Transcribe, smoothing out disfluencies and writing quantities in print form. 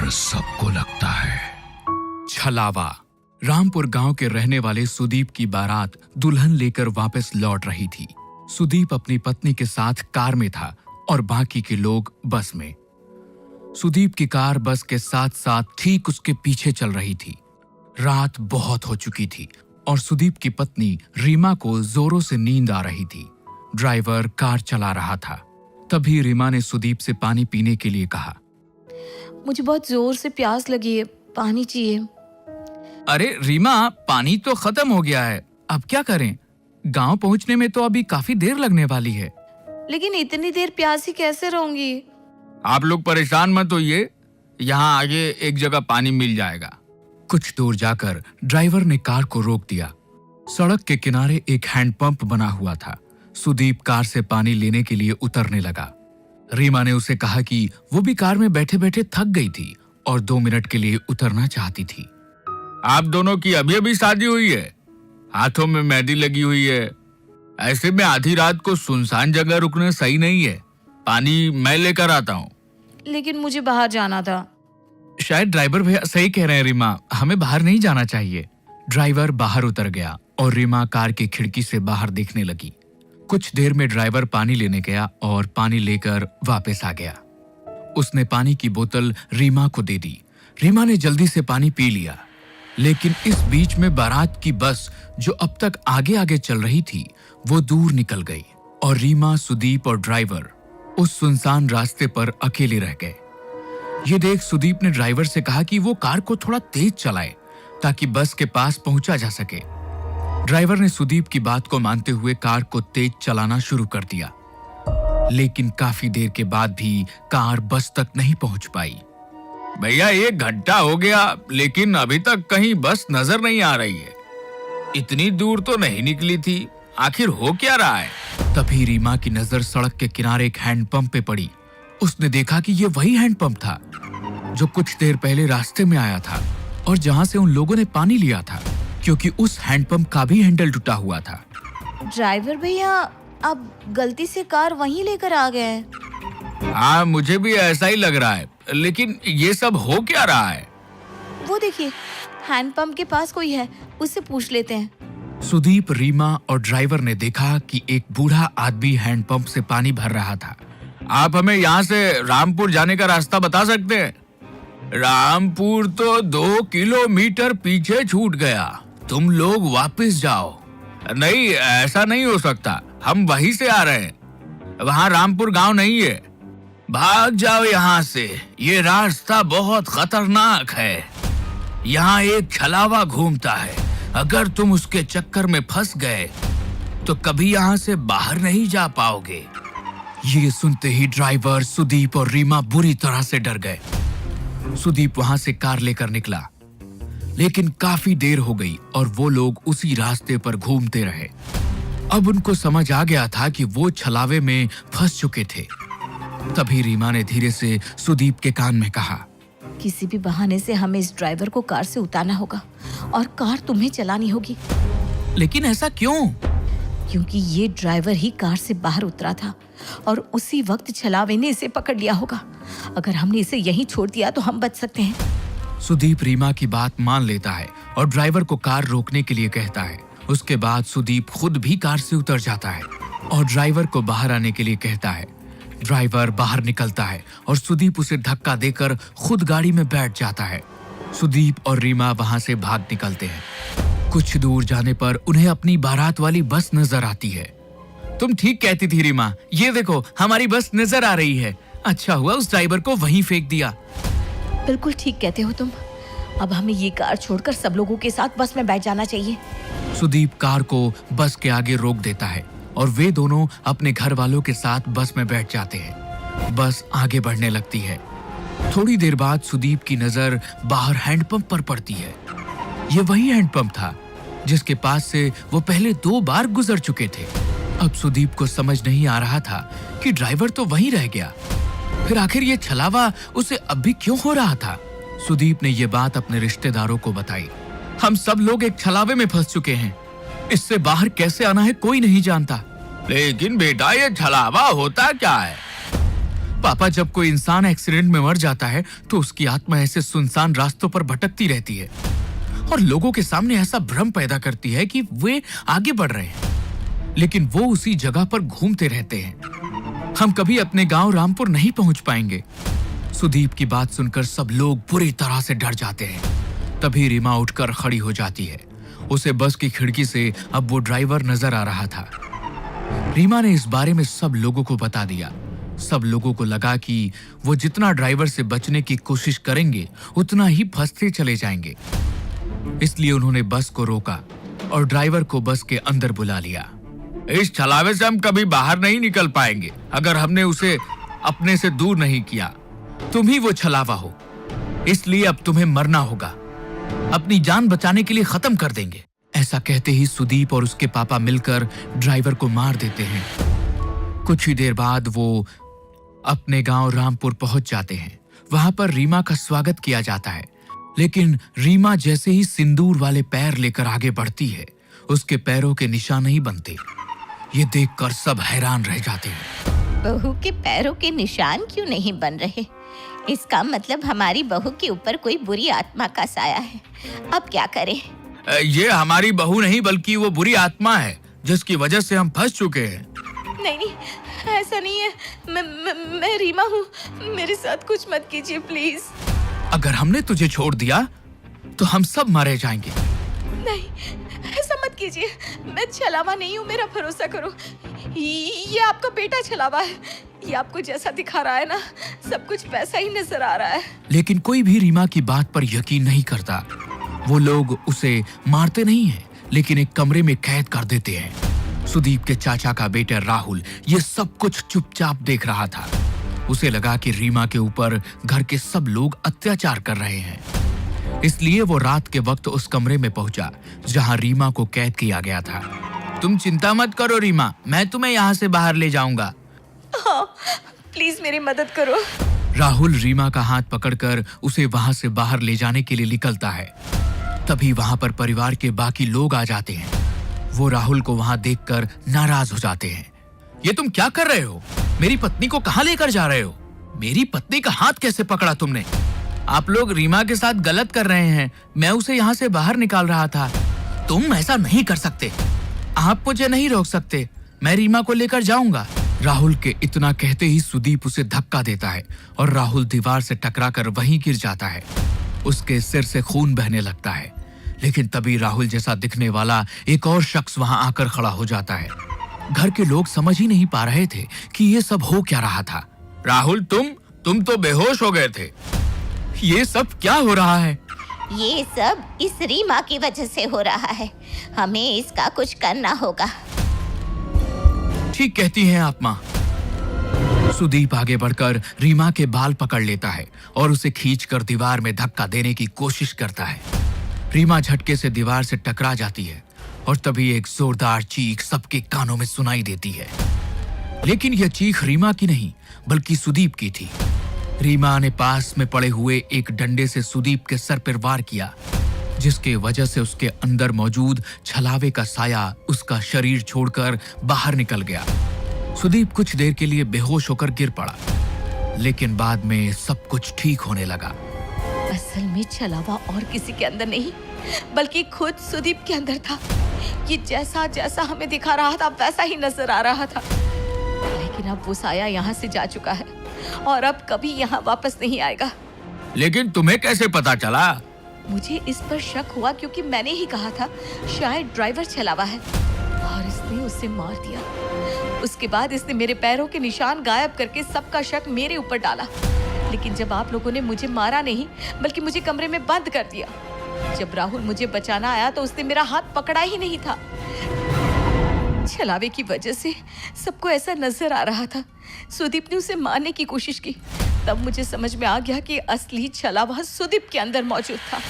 डर सबको लगता है। छलावा। रामपुर गांव के रहने वाले सुदीप की बारात दुल्हन लेकर वापस लौट रही थी। सुदीप अपनी पत्नी के साथ कार में था और बाकी के लोग बस में। सुदीप की कार बस के साथ साथ ठीक उसके पीछे चल रही थी। रात बहुत हो चुकी थी और सुदीप की पत्नी रीमा को जोरों से नींद आ रही थी। ड्राइवर कार चला रहा था। तभी रीमा ने सुदीप से पानी पीने के लिए कहा। मुझे बहुत जोर से प्यास लगी है, पानी चाहिए। अरे रीमा, पानी तो खत्म हो गया है, अब क्या करें? गांव पहुंचने में तो अभी काफी देर लगने वाली है। लेकिन इतनी देर प्यासी कैसे रहूंगी? आप लोग परेशान मत होइए, यहाँ आगे एक जगह पानी मिल जाएगा। कुछ दूर जाकर ड्राइवर ने कार को रोक दिया। सड़क के किनारे एक हैंडपंप बना हुआ था। सुदीप कार से पानी लेने के लिए उतरने लगा। रीमा ने उसे कहा कि वो भी कार में बैठे बैठे थक गई थी और 2 मिनट के लिए उतरना चाहती थी। आप दोनों की अभी अभी शादी हुई है, हाथों में मेहंदी लगी हुई है, ऐसे में आधी रात को सुनसान जगह रुकना सही नहीं है। पानी मैं लेकर आता हूँ। लेकिन मुझे बाहर जाना था। शायद ड्राइवर भैया सही कह रहे हैं रीमा, हमें बाहर नहीं जाना चाहिए। ड्राइवर बाहर उतर गया और रीमा कार की खिड़की से बाहर देखने लगी। कुछ देर में ड्राइवर पानी लेने गया और पानी लेकर वापस आ गया। उसने पानी की बोतल रीमा को दे दी। रीमा ने जल्दी से पानी पी लिया। लेकिन इस बीच में बारात की बस जो अब तक आगे आगे चल रही थी वो दूर निकल गई और रीमा, सुदीप और ड्राइवर उस सुनसान रास्ते पर अकेले रह गए। ये देख सुदीप ने ड्राइवर से कहा कि वो कार को थोड़ा तेज चलाए ताकि बस के पास पहुंचा जा सके। ड्राइवर ने सुदीप की बात को मानते हुए कार को तेज चलाना शुरू कर दिया। लेकिन काफी देर के बाद भी कार बस तक नहीं पहुंच पाई। भैया 1 घंटा हो गया लेकिन अभी तक कहीं बस नजर नहीं आ रही है। इतनी दूर तो नहीं निकली थी, आखिर हो क्या रहा है? तभी रीमा की नजर सड़क के किनारे एक हैंडपंप पे पड़ी। उसने देखा कि ये वही हैंडपंप था जो कुछ देर पहले रास्ते में आया था और जहां से उन लोगों ने पानी लिया था, क्योंकि उस हैंडपंप का भी हैंडल टूटा हुआ था। ड्राइवर भैया, आप गलती से कार वहीं लेकर आ गए हैं। हाँ, मुझे भी ऐसा ही लग रहा है, लेकिन ये सब हो क्या रहा है? वो देखिए, हैंडपंप के पास कोई है, उससे पूछ लेते हैं। सुदीप, रीमा और ड्राइवर ने देखा कि एक बूढ़ा आदमी हैंडपंप से पानी भर रहा था। आप हमें यहाँ से रामपुर जाने का रास्ता बता सकते हैं? रामपुर तो 2 किलोमीटर पीछे छूट गया, तुम लोग वापस जाओ। नहीं, ऐसा नहीं हो सकता, हम वहीं से आ रहे हैं, वहाँ रामपुर गांव नहीं है। भाग जाओ यहाँ से, ये रास्ता बहुत खतरनाक है। यहाँ एक छलावा घूमता है, अगर तुम उसके चक्कर में फंस गए तो कभी यहाँ से बाहर नहीं जा पाओगे। ये सुनते ही ड्राइवर, सुदीप और रीमा बुरी तरह से डर गए। सुदीप वहां से कार लेकर निकला, लेकिन काफी देर हो गई और वो लोग उसी रास्ते पर घूमते रहे। अब उनको समझ आ गया था कि वो छलावे में फंस चुके थे। तभी रीमा ने धीरे से सुदीप के कान में कहा, किसी भी बहाने से हमें इस ड्राइवर को कार से उतारना होगा और कार तुम्हें चलानी होगी। लेकिन ऐसा क्यों? क्योंकि ये ड्राइवर ही कार से बाहर उतरा था और उसी वक्त छलावे ने इसे पकड़ लिया होगा। अगर हमने इसे यहीं छोड़ दिया तो हम बच सकते हैं। सुदीप रीमा की बात मान लेता है और ड्राइवर को कार रोकने के लिए कहता है। उसके बाद सुदीप खुद भी कार से उतर जाता है और ड्राइवर को बाहर आने के लिए कहता है। ड्राइवर बाहर निकलता है और सुदीप उसे धक्का देकर खुद गाड़ी में बैठ जाता है। सुदीप और रीमा वहां से भाग निकलते हैं। कुछ दूर जाने पर उन्हें अपनी बारात वाली बस नजर आती है। तुम ठीक कहती थी रीमा, ये देखो हमारी बस नजर आ रही है। अच्छा हुआ उस ड्राइवर को वहीं फेंक दिया। बिल्कुल ठीक कहते हो तुम। अब हमें ये कार छोड़कर सब लोगों के साथ बस में बैठ जाना चाहिए। सुदीप कार को बस के आगे रोक देता है और वे दोनों अपने घर वालों के साथ बस में बैठ जाते हैं। बस आगे बढ़ने लगती है। थोड़ी देर बाद सुदीप की नजर बाहर हैंडपंप पर पड़ती है। ये वही हैंडपंप था जिसके पास से वो पहले 2 बार गुजर चुके थे। अब सुदीप को समझ नहीं आ रहा था कि ड्राइवर तो वहीं रह गया, फिर आखिर ये छलावा उसे अब भी क्यों हो रहा था। सुदीप ने ये बात अपने रिश्तेदारों को बताई। हम सब लोग एक छलावे में फंस चुके हैं, इससे बाहर कैसे आना है कोई नहीं जानता। लेकिन बेटा, ये छलावा होता क्या है? पापा, जब कोई इंसान एक्सीडेंट में मर जाता है तो उसकी आत्मा ऐसे सुनसान रास्तों पर भटकती रहती है और लोगों के सामने ऐसा भ्रम पैदा करती है कि वे आगे बढ़ रहे हैं, लेकिन वो उसी जगह पर घूमते रहते हैं। हम कभी अपने गांव रामपुर नहीं पहुंच पाएंगे। सुदीप की बात सुनकर सब लोग बुरी तरह से डर जाते हैं। तभी रीमा उठकर खड़ी हो जाती है। उसे बस की खिड़की से अब वो ड्राइवर नजर आ रहा था। रीमा ने इस बारे में सब लोगों को बता दिया। सब लोगों को लगा कि वो जितना ड्राइवर से बचने की कोशिश करेंगे उतना ही फंसते चले जाएंगे। इसलिए उन्होंने बस को रोका और ड्राइवर को बस के अंदर बुला लिया। इस छलावे से हम कभी बाहर नहीं निकल पाएंगे अगर हमने उसे अपने से दूर नहीं किया। तुम ही वो छलावा हो, इसलिए अब तुम्हें मरना होगा। अपनी जान बचाने के लिए खत्म कर देंगे। ऐसा कहते ही सुदीप और उसके पापा मिलकर ड्राइवर को मार देते हैं। कुछ ही देर बाद वो अपने गांव रामपुर पहुंच जाते हैं। वहां पर रीमा का स्वागत किया जाता है, लेकिन रीमा जैसे ही सिंदूर वाले पैर लेकर आगे बढ़ती है, उसके पैरों के निशान नहीं बनते। ये देखकर सब हैरान रह जाते हैं। बहू के पैरों के निशान क्यों नहीं बन रहे? इसका मतलब हमारी बहू के ऊपर कोई बुरी आत्मा का साया है। अब क्या करें? ये हमारी बहू नहीं बल्कि वो बुरी आत्मा है जिसकी वजह से हम फंस चुके हैं। नहीं, ऐसा नहीं है। मैं रीमा हूँ। मेरे साथ कुछ मत कीजिए प्लीज। अगर हमने तुझे छोड़ दिया तो हम सब मारे जाएंगे। नहीं, ऐसा मत कीजिए। मैं छलावा नहीं हूँ, मेरा भरोसा करो। ये आपका बेटा छलावा है। ये आपको जैसा दिखा रहा है ना, सब कुछ वैसा ही नजर आ रहा है। लेकिन कोई भी रीमा की बात पर यकीन नहीं करता। वो लोग उसे मारते नहीं हैं, लेकिन एक कमरे में कैद कर देते हैं। सुदीप के चाचा का बेटा राहुल ये सब कुछ चुपचाप देख रहा था। उसे लगा कि रीमा के ऊपर घर के सब लोग अत्याचार कर रहे हैं, इसलिए वो रात के वक्त उस कमरे में पहुंचा जहां रीमा को कैद किया गया था। तुम चिंता मत करो रीमा, मैं तुम्हें यहाँ से बाहर ले जाऊंगा। हाँ, प्लीज मेरी मदद करो। राहुल रीमा का हाथ पकड़कर उसे वहां से बाहर ले जाने के लिए निकलता है। तभी वहां पर परिवार के बाकी लोग आ जाते हैं। वो राहुल को वहां देखकर नाराज हो जाते हैं। ये तुम क्या कर रहे हो? मेरी पत्नी को कहां लेकर जा रहे हो? मेरी पत्नी का हाथ कैसे पकड़ा तुमने? आप लोग रीमा के साथ गलत कर रहे हैं। मैं उसे यहाँ से बाहर निकाल रहा था। तुम ऐसा नहीं कर सकते। आप मुझे नहीं रोक सकते। मैं रीमा को लेकर जाऊंगा। राहुल के इतना कहते ही सुदीप उसे धक्का देता है और राहुल दीवार से टकराकर वहीं गिर जाता है। उसके सिर से खून बहने लगता है, लेकिन तभी राहुल जैसा दिखने वाला एक और शख्स वहां आकर खड़ा हो जाता है। घर के लोग समझ ही नहीं पा रहे थे कि ये सब हो क्या रहा था। राहुल, तुम तो बेहोश हो गए थे। ये सब क्या हो रहा है? ये सब इस रीमा की वजह से हो रहा है। हमें इसका कुछ करना होगा। ठीक कहती हैं आप माँ। सुदीप आगे बढ़कर रीमा के बाल पकड़ लेता है और उसे खींचकर दीवार में धक्का देने की कोशिश करता है। रीमा झटके से दीवार से टकरा जाती है और तभी एक जोरदार चीख सबके कानों में सुनाई देती है। लेकिन यह चीख रीमा की नहीं बल्कि सुदीप की थी। रीमा ने पास में पड़े हुए एक डंडे से सुदीप के सर पर वार किया, जिसके वजह से उसके अंदर मौजूद छलावे का साया उसका शरीर छोड़कर बाहर निकल गया। सुदीप कुछ देर के लिए बेहोश होकर गिर पड़ा, लेकिन बाद में सब कुछ ठीक होने लगा। असल में छलावा और किसी के अंदर नहीं बल्कि खुद सुदीप के अंदर था। ये जैसा जैसा हमें दिखा रहा था वैसा ही नजर आ रहा था। लेकिन अब वो साया यहाँ से जा चुका है और अब कभी यहाँ वापस नहीं आएगा। लेकिन तुम्हें कैसे पता चला? मुझे इस पर शक हुआ क्योंकि मैंने ही कहा था शायद ड्राइवर छलावा है और इसने उसे मार दिया। उसके बाद इसने मेरे पैरों के निशान गायब करके सबका शक मेरे ऊपर डाला। लेकिन जब आप लोगों ने मुझे मारा नहीं बल्कि मुझे कमरे में बंद कर दिया। जब राहुल मुझे बचाना आया तो उसने मेरा हाथ पकड़ा ही नहीं था। छलावे की वजह से सबको ऐसा नजर आ रहा था। सुदीप ने उसे मारने की कोशिश की। तब मुझे समझ में आ गया कि असली छलावा सुदीप के अंदर मौजूद था।